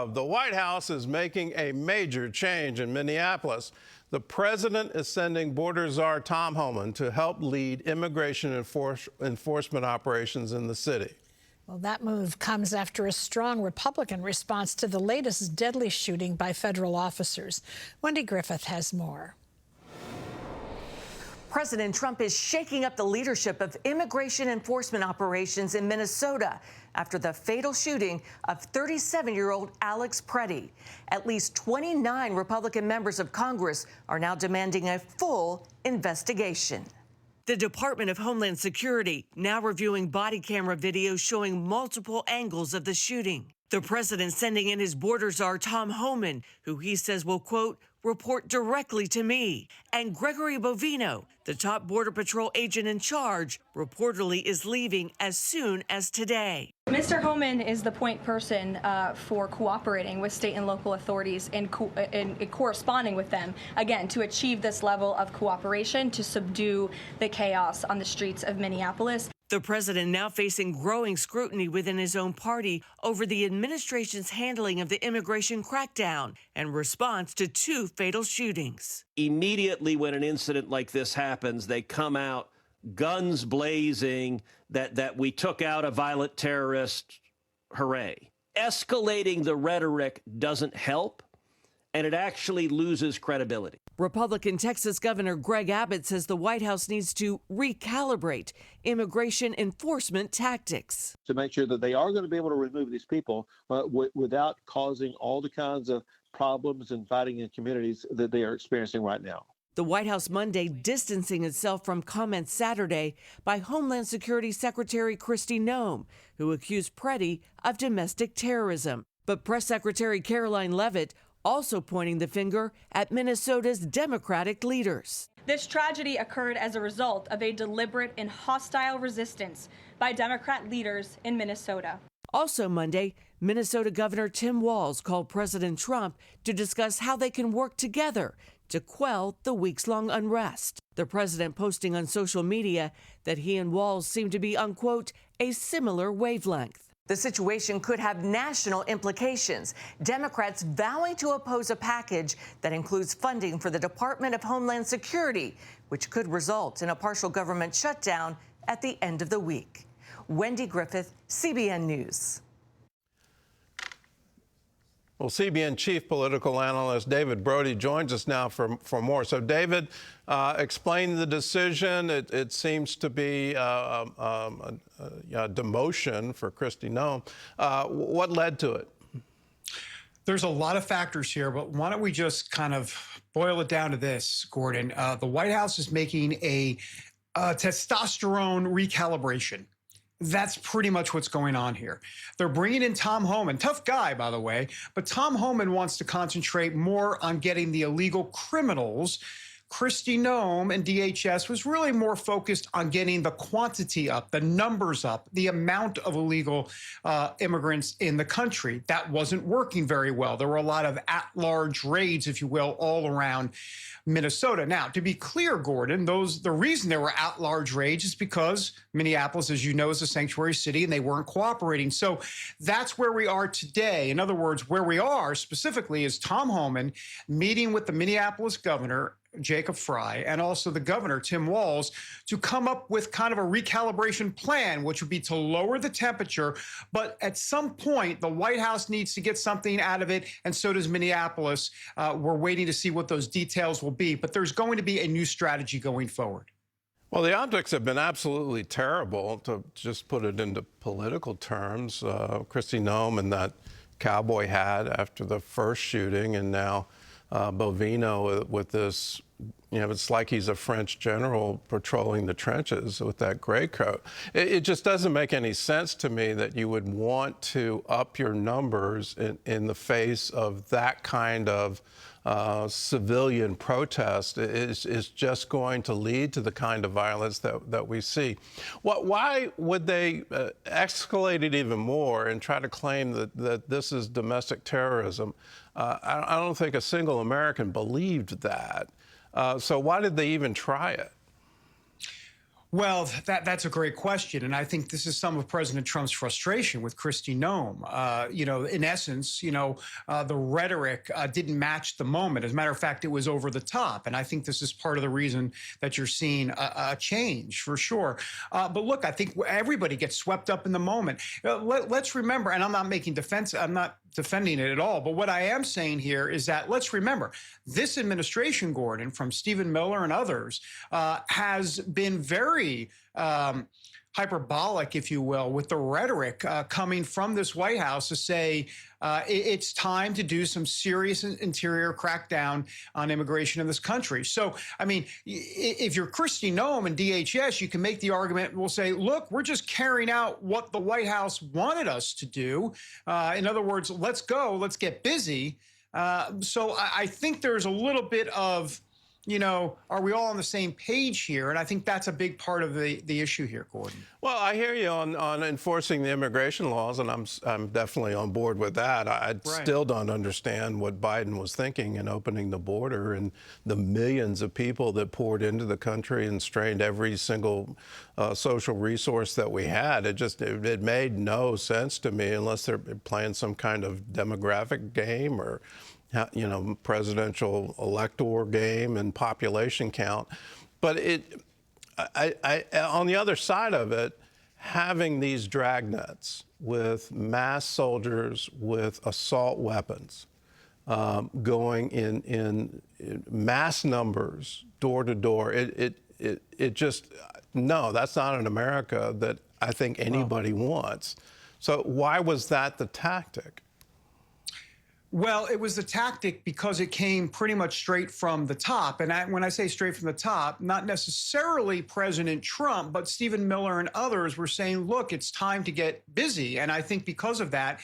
The White House is making a major change in Minneapolis. The president is sending Border Czar Tom Homan to help lead immigration enforcement operations in the city. Well, that move comes after a strong Republican response to the latest deadly shooting by federal officers. Wendy Griffith has more. President Trump is shaking up the leadership of immigration enforcement operations in Minnesota after the fatal shooting of 37-year-old Alex Pretti. At least 29 Republican members of Congress are now demanding a full investigation. The Department of Homeland Security now reviewing body camera video showing multiple angles of the shooting. The president sending in his Border Czar Tom Homan, who he says will, quote, report directly to me. And Gregory Bovino, the top Border Patrol agent in charge, reportedly is leaving as soon as today. Mr. Homan is the point person for cooperating with state and local authorities and corresponding with them, again, to achieve this level of cooperation to subdue the chaos on the streets of Minneapolis. The president now facing growing scrutiny within his own party over the administration's handling of the immigration crackdown and response to 2 fatal shootings. Immediately when an incident like this happens, they come out guns blazing that we took out a violent terrorist. Hooray. Escalating the rhetoric doesn't help, and it actually loses credibility. Republican Texas Governor Greg Abbott says the White House needs to recalibrate immigration enforcement tactics to make sure that they are going to be able to remove these people without causing all the kinds of problems and fighting in communities that they are experiencing right now. The White House Monday distancing itself from comments Saturday by Homeland Security Secretary Kristi Noem, who accused Pretti of domestic terrorism. But Press Secretary Caroline Leavitt also pointing the finger at Minnesota's Democratic leaders. This tragedy occurred as a result of a deliberate and hostile resistance by Democrat leaders in Minnesota. Also Monday, Minnesota Governor Tim Walz called President Trump to discuss how they can work together to quell the weeks-long unrest. The president posting on social media that he and Walz seem to be on, quote, a similar wavelength. The situation could have national implications. Democrats vowing to oppose a package that includes funding for the Department of Homeland Security, which could result in a partial government shutdown at the end of the week. Wendy Griffith, CBN News. Well, CBN chief political analyst David Brody joins us now for more. So, David, explain the decision. It seems to be a demotion for Kristi Noem. What led to it? There's a lot of factors here, but why don't we just kind of boil it down to this, Gordon? The White House is making a testosterone recalibration. That's pretty much what's going on here. They're bringing in Tom Homan, tough guy, by the way, but Tom Homan wants to concentrate more on getting the illegal criminals. Kristi Noem and DHS was really more focused on getting the quantity up, the numbers up, the amount of illegal immigrants in the country. That wasn't working very well. There were a lot of at-large raids, if you will, all around Minnesota. Now, to be clear, Gordon, the reason there were at-large raids is because Minneapolis, as you know, is a sanctuary city and they weren't cooperating. So that's where we are today. In other words, where we are specifically is Tom Homan meeting with the Minneapolis governor, Jacob Frey, and also the governor, Tim Walz, to come up with kind of a recalibration plan, which would be to lower the temperature. But at some point, the White House needs to get something out of it, and so does Minneapolis. We're waiting to see what those details will be. But there's going to be a new strategy going forward. Well, the optics have been absolutely terrible, to just put it into political terms. Kristi Noem and that cowboy hat after the first shooting, and now Bovino with this, it's like he's a French general patrolling the trenches with that gray coat. It just doesn't make any sense to me that you would want to up your numbers in the face of that kind of civilian protest. Is just going to lead to the kind of violence that we see. Why would they escalate it even more and try to claim that this is domestic terrorism? I don't think a single American believed that. So why did they even try it? Well, that's a great question, and I think this is some of President Trump's frustration with Kristi Noem. In essence, the rhetoric didn't match the moment. As a matter of fact, it was over the top, and I think this is part of the reason that you're seeing a change for sure. But look, I think everybody gets swept up in the moment. Let's remember, and I'm not defending it at all. But what I am saying here is that let's remember this administration, Gordon, from Stephen Miller and others, has been very hyperbolic, if you will, with the rhetoric coming from this White House to say it's time to do some serious interior crackdown on immigration in this country. So, I mean, if you're Kristi Noem and DHS, you can make the argument, we'll say, look, we're just carrying out what the White House wanted us to do. In other words, let's go, let's get busy. So I think there's a little bit of, are we all on the same page here? And I think that's a big part of the issue here, Gordon. Well, I hear you on enforcing the immigration laws, and I'm definitely on board with that. I still don't understand what Biden was thinking in opening the border and the millions of people that poured into the country and strained every single social resource that we had. It made no sense to me unless they're playing some kind of demographic game or presidential elector game and population count. But on the other side of it, having these dragnets with mass soldiers with assault weapons going in mass numbers door to door, it just, no, that's not an America that I think anybody wants. So why was that the tactic? Well, it was the tactic because it came pretty much straight from the top. And when I say straight from the top, not necessarily President Trump, but Stephen Miller and others were saying, look, it's time to get busy. And I think because of that,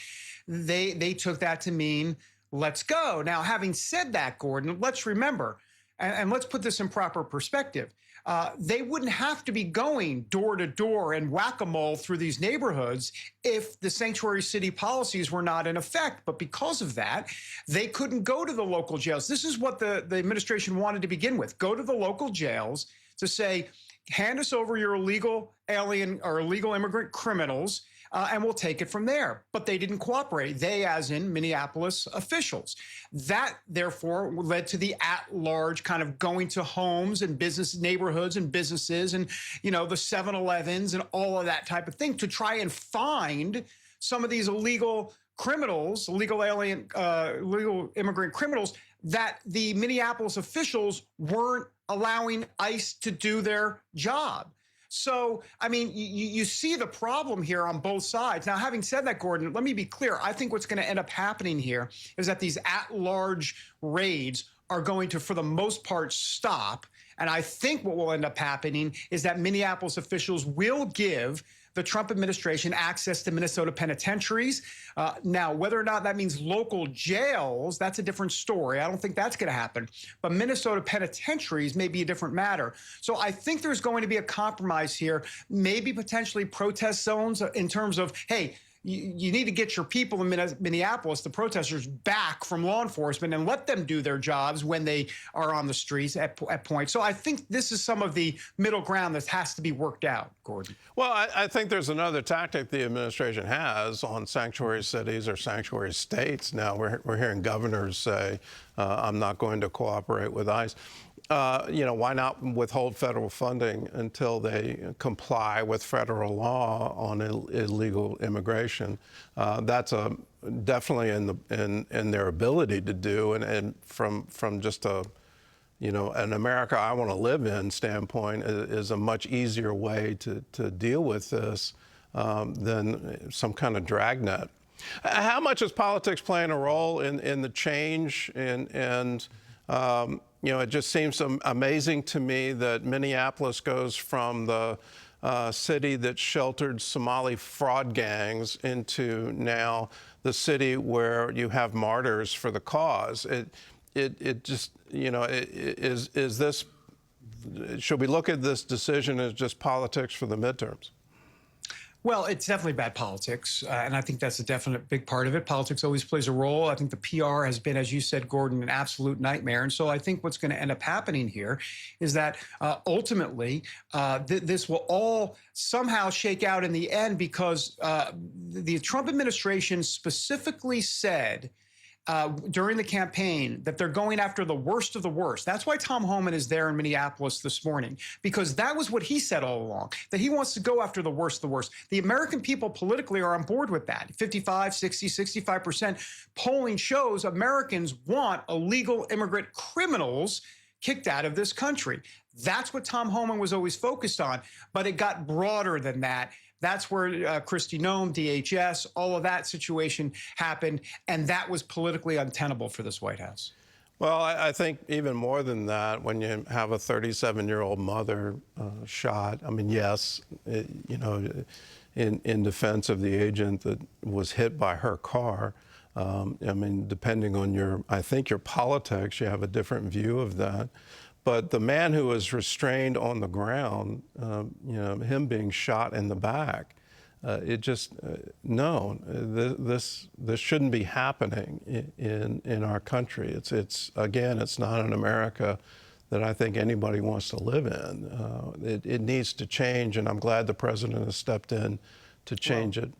they took that to mean, let's go. Now, having said that, Gordon, let's remember, and let's put this in proper perspective. They wouldn't have to be going door to door and whack-a-mole through these neighborhoods if the sanctuary city policies were not in effect. But because of that, they couldn't go to the local jails. This is what the administration wanted to begin with. Go to the local jails to say, hand us over your illegal alien or illegal immigrant criminals, and we'll take it from there. But they didn't cooperate. They, as in Minneapolis officials. That, therefore, led to the at-large kind of going to homes and business neighborhoods and businesses and, the 7-Elevens and all of that type of thing to try and find some of these illegal criminals, illegal immigrant criminals that the Minneapolis officials weren't allowing ICE to do their job. So, I mean, you see the problem here on both sides. Now, having said that, Gordon, let me be clear. I think what's going to end up happening here is that these at-large raids are going to, for the most part, stop. And I think what will end up happening is that Minneapolis officials will give the Trump administration access to Minnesota penitentiaries. Now, whether or not that means local jails, that's a different story. I don't think that's going to happen. But Minnesota penitentiaries may be a different matter. So I think there's going to be a compromise here, maybe potentially protest zones in terms of, hey, you need to get your people in Minneapolis, the protesters, back from law enforcement and let them do their jobs when they are on the streets at points. So I think this is some of the middle ground that has to be worked out, Gordon. Well, I think there's another tactic the administration has on sanctuary cities or sanctuary states. Now, we're hearing governors say, I'm not going to cooperate with ICE. Why not withhold federal funding until they comply with federal law on illegal immigration? That's definitely in their ability to do, and from just an America I want to live in standpoint is a much easier way to deal with this than some kind of dragnet. How much is politics playing a role in the change and it just seems amazing to me that Minneapolis goes from the city that sheltered Somali fraud gangs into now the city where you have martyrs for the cause. It just, is this, should we look at this decision as just politics for the midterms? Well, it's definitely bad politics, and I think that's a definite big part of it. Politics always plays a role. I think the PR has been, as you said, Gordon, an absolute nightmare. And so I think what's going to end up happening here is that ultimately this will all somehow shake out in the end, because the Trump administration specifically said during the campaign that they're going after the worst of the worst. That's why Tom Homan is there in Minneapolis this morning, because that was what he said all along, that he wants to go after the worst of the worst. The American people politically are on board with that. 55, 60, 65% polling shows Americans want illegal immigrant criminals kicked out of this country. That's what Tom Homan was always focused on, but it got broader than that. That's where Kristi Noem, DHS, all of that situation happened, and that was politically untenable for this White House. Well, I think even more than that, when you have a 37-year-old mother shot, I mean, yes, in defense of the agent that was hit by her car, I mean, depending on I think your politics, you have a different view of that. But the man who was restrained on the ground, him being shot in the back, no, this shouldn't be happening in our country. It's again, it's not an America that I think anybody wants to live in. It needs to change, and I'm glad the president has stepped in to change it.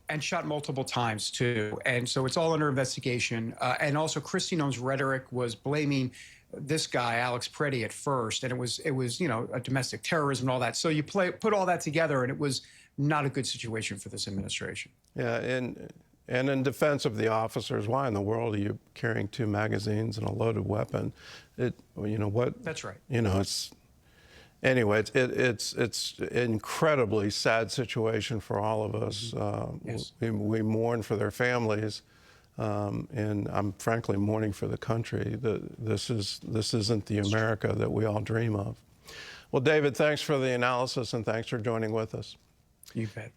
And shot multiple times, too. And so it's all under investigation. And also, Kristi Noem's rhetoric was blaming this guy, Alex Pretti, at first. And it was a domestic terrorism and all that. So you put all that together, and it was not a good situation for this administration. Yeah, and in defense of the officers, why in the world are you carrying 2 magazines and a loaded weapon? What? That's right. It's... Anyway, it's an incredibly sad situation for all of us. Yes. We mourn for their families, and I'm frankly mourning for the country. This isn't the America that we all dream of. Well, David, thanks for the analysis, and thanks for joining with us. You bet.